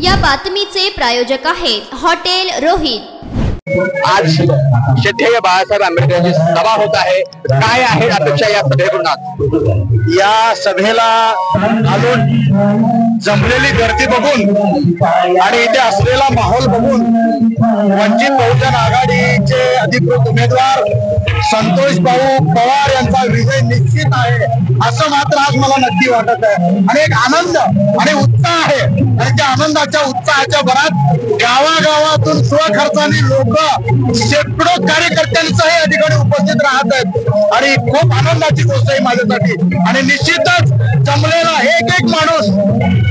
या बातमीचे प्रायोजक आहेत हॉटेल रोहित। आज श्रद्धेय बाळासाहेब आंबेडकरांची सभा होत आहे। काय आहे अपेक्षा या सभेकडून? या सभेला अजून जमलेली गर्दी बघून आणि इथे असलेला माहोल बघून वंचित बहुजन आघाडीचे अधिकृत उमेदवार संतोष भाऊ पवार यांचा विजय निश्चित आहे असं मात्र आज मला नक्की वाटत आहे। आणि एक आनंद आणि उत्साह आहे आणि त्या आनंदाच्या उत्साहाच्या भरात गावागावातून स्वखर्चाने लोक शेकडो कार्यकर्त्यांसह या ठिकाणी उपस्थित राहत आहेत आणि खूप आनंदाची गोष्ट आहे माझ्यासाठी। आणि निश्चितच जमलेला एक एक माणूस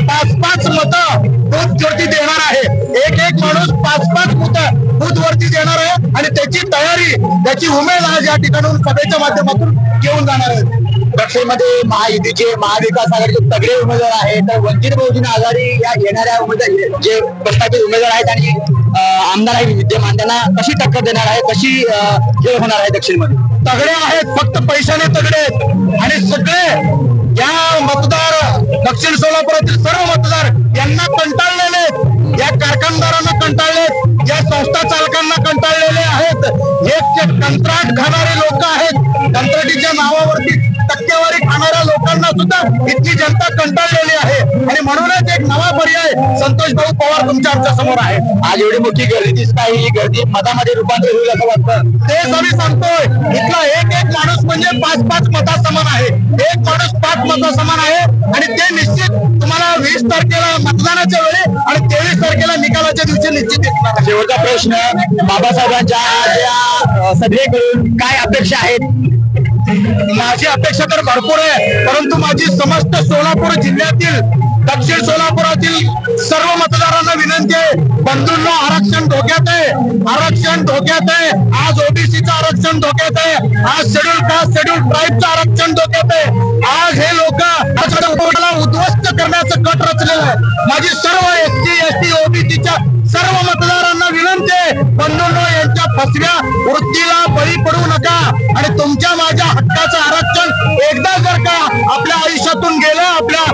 5-5 मतं बूथवरती देणार आहे। एक माणूस 5-5 मतं बूथवरती देणार आहे आणि त्याची तयारी त्याची उमेद आज या ठिकाणून सभेच्या माध्यमातून घेऊन जाणार आहे। दक्षिणमध्ये महायुतीचे महाविकास आघाडीचे तगडे उमेदवार आहेत, तर वंचित बहुजन आघाडी या येणाऱ्या उमेदवार जे प्रस्तावित उमेदवार आहेत आणि आमदार आहेत विद्यमान, त्यांना कशी टक्कर देणार आहे, कशी खेळ होणार आहे? दक्षिणमध्ये तगडे आहेत, फक्त पैशाने तगडे आहेत आणि सगळे या मतदार दक्षिण सोलापुरातील सर्व मतदार यांना कंटाळलेले आहेत, या कारखानदारांना कंटाळले, या संस्था चालकांना कंटाळलेले आहेत। हे कंत्राट खाणारे लोक आहेत, कंत्राटीच्या नावावरती टक्केवारी खाणाऱ्या लोकांना सुद्धा इतकी जनता कंटाळलेली आहे आणि म्हणूनच एक नवा पर्याय संतोष भाऊ पवार तुमच्या आमच्या समोर आहे। आज एवढी मोठी गर्दी दिसत आहे, ही गर्दी मतामध्ये रूपांतर होईल असं वाटतं। तेच आम्ही सांगतोय, इथला एक माणूस म्हणजे 5-5 मता समान आहे, एक माणूस 5 मता समान आहे आणि ते निश्चित तुम्हाला 20 तारखेला मतदानाच्या वेळी आणि 23 तारखेला निकालाच्या दिवशी निश्चित दिसणार। शेवटचा प्रश्न, बाबासाहेबांच्या या सभेकडून काय अपेक्षा आहेत? माझी अपेक्षा तर भरपूर आहे, परंतु माझी समस्त सोलापूर जिल्ह्यातील दक्षिण सोलापुरातील सर्व मतदारांना विनंती आहे, बंधूंनो आरक्षण धोक्यात आहे, आरक्षण धोक्यात आहे। आज ओबीसीचं आरक्षण धोक्यात आहे, आज शेड्यूल कास्ट शेड्यूल ट्राईबचं आरक्षण धोक्यात आहे। आज हे लोक उद्ध्वस्त करण्याचं कट रचलेलं आहे। माझी सर्व एसटी एसटी ओबीसीच्या सर्व मतदारांना विनंती आहे, बंधूंनो यांच्या फसव्या वृत्तीला बळी पडू नका आणि तुमच्या माझ्या हक्काचं आरक्षण एकदा जर का आपल्या आयुष्यातून गेलं, आपल्या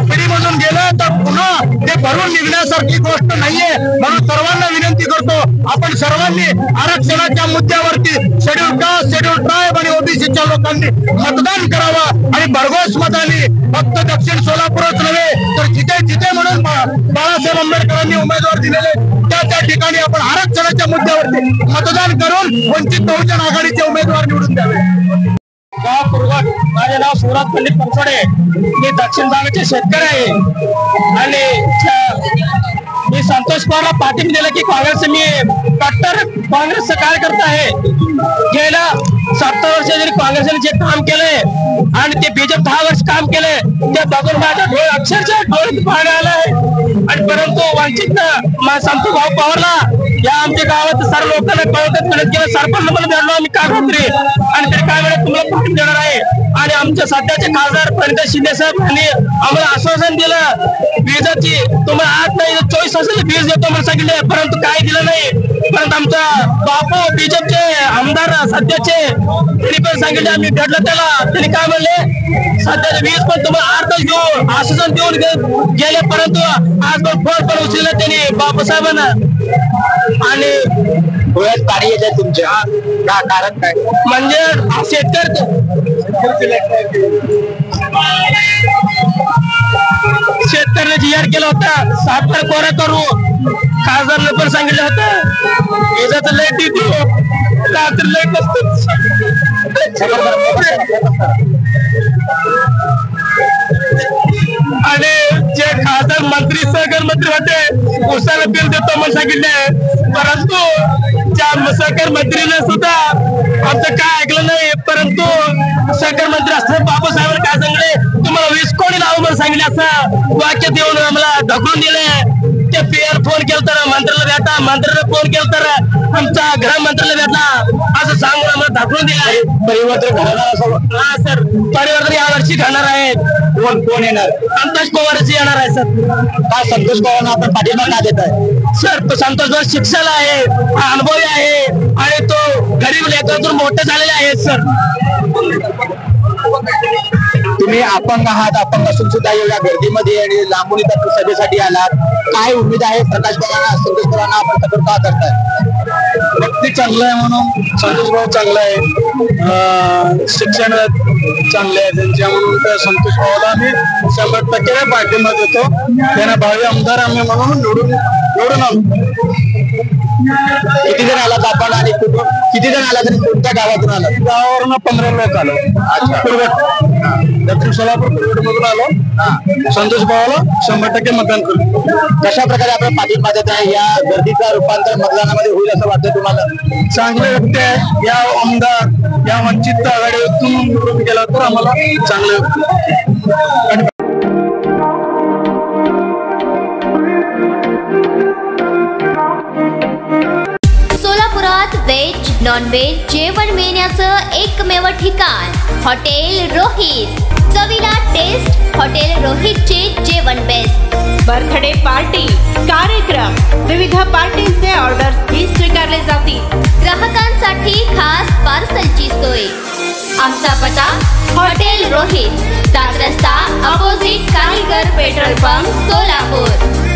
पिढीमधून गेलं, तर पुन्हा ते भरून निघण्यासारखी गोष्ट नाहीये। म्हणून सर्वांना विनंती करतो, आपण सर्वांनी आरक्षणाच्या मुद्द्यावरती शेड्यूल कास्ट शेड्यूल ट्राईब आणि ओबीसीच्या लोकांनी मतदान करावं आणि भरघोस मतांनी फक्त दक्षिण सोलापूरच नव्हे तर जिथे जिथे म्हणून बाळासाहेब आंबेडकरांनी उमेदवार दिलेले त्या ठिकाणी आपण आरक्षणाच्या मुद्द्यावरती मतदान करून वंचित बहुजन आघाडीचे उमेदवार निवडून द्यावे। माझे नाव सुरत पंडित पंचोडे, मी दक्षिण भागाचे शेतकरी आहे आणि मी संतोष पवारला पाठिंबा दिला की काँग्रेस मी कट्टर काँग्रेसचा कार्यकर्ता आहे। गेल्या 70 वर्ष जरी काँग्रेसने जे काम केलंय आणि ते बीजेपी 10 वर्ष काम केलंय ते बघून माझ्या डोळे अक्षरशः डोळ्यात पाणी आलंय। आणि परंतु वंचित संतोष भाऊ पवारला या आमच्या गावात सर्व लोकांना कळवतात म्हणत गेलं, सरपंच मला भेटलो आम्ही कागदपत्री आणि तरी काय वेळेस तुम्हाला पाठिंबा देणार आहे। आणि आमच्या सध्याचे खासदार प्रणिता शिंदे साहेब यांनी आम्हाला आश्वासन दिलं वीजाची, तुम्हाला आज नाही 24 तासाला वीज देतो म्हणून सांगितले, परंतु काय दिलं नाही। परंतु आमचा बापू बीजेपीचे आमदार सध्याचे त्यांनी पण सांगितले, आम्ही भेटलो त्याला, त्यांनी काय म्हणले सध्याचे वीज पण तुम्हाला 8 तास देऊ आश्वासन देऊन गेले, परंतु आज पण फोन पण उचलले त्यांनी बापूसाहेबांना। आणि डोळ्यात पाणी येत आहे तुमच्या, का कारण काय? म्हणजे शेतकऱ्याने जिहार केला होता 7 कोरा करू, खासदारने पण सांगितलं होतं विजाचं लाईट देऊ, रात्री लाईट नसतं। आणि जे खासदार मंत्री सहकार मंत्री होते उसाला बिल देतो म्हणून सांगितले, परंतु त्या सहकार मंत्रीने सुद्धा आमचं काय ऐकलं नाही। परंतु सहकार मंत्री असताना बाबासाहेबांना काय सांगले, तुम्हाला 20 कोटी लावू म्हणून सांगितले असं वाक्य देऊन आम्हाला ढकलून दिले। ते पीआर फोन केला तर मंत्र्याला भेटा, मंत्र्याला फोन केला तर आमच्या गृहमंत्र्याला भेटा असं सांगून आम्हाला ढकलून दिलं। परिवर्तन घडणार? हा सर, परिवर्तन यावर्षी घडणार आहे। कोण येणार? संतोष पवारच येणार आहे सर। का संतोष पवारांना आपण पाठिंबा का देत आहे? सर तो संतोष पवार शिक्षण आहे, अनुभवी आहे आणि तो गरीब लेकरातून मोठे झालेले आहेत सर। तुम्ही अपंग आहात, अपंग असून सुद्धा एवढ्या गर्दीमध्ये आणि लांबून इथं सभेसाठी आलात, काय उमेद आहे प्रकाश पवारांना, संतोष पवारांना आपण सपोर्ट का करताय? व्यक्ती चांगला आहे म्हणून संतोष भाऊ चांगला आहे, शिक्षण चांगले आहे त्यांच्या म्हणून त्या संतोष भाऊला आम्ही 100% पाठिंबा देतो. त्यांना भावी आमदार आम्ही म्हणून निवडून आणतो. किती जण आलात आपण आणि किती जण आलात आणि कोणत्या गावातून आलात? गावावरून 15 लोक आलो. दक्षिण सोलापूर मधून आलो. संतोष भावाला 100% मतदान करू. कशा प्रकारे आपण पाठिंबा देत आहे? या गर्दीचा रूपांतर मतदानामध्ये होईल असं वाटतं तुम्हाला? चांगले व्यक्ती आहे. या आमदार या वंचित आघाडीतून निवडून गेला तर आम्हाला चांगले व्यक्ती. सोलापुरात व्हेज नॉन व्हेज जेवण मिळण्याचं एकमेव ठिकाण हॉटेल रोहित. चवीला टेस्ट हॉटेल रोहितचे जेवण बेस्ट. बर्थडे पार्टी, कार्यक्रम, विविध पार्टींचे ऑर्डर्स ही स्वीकारले जातील. ग्राहकांसाठी खास पार्सलची सोय. आमचा पत्ता हॉटेल रोहित, 7 रस्ता अपोजिट कारीगर पेट्रोल पंप, सोलापूर.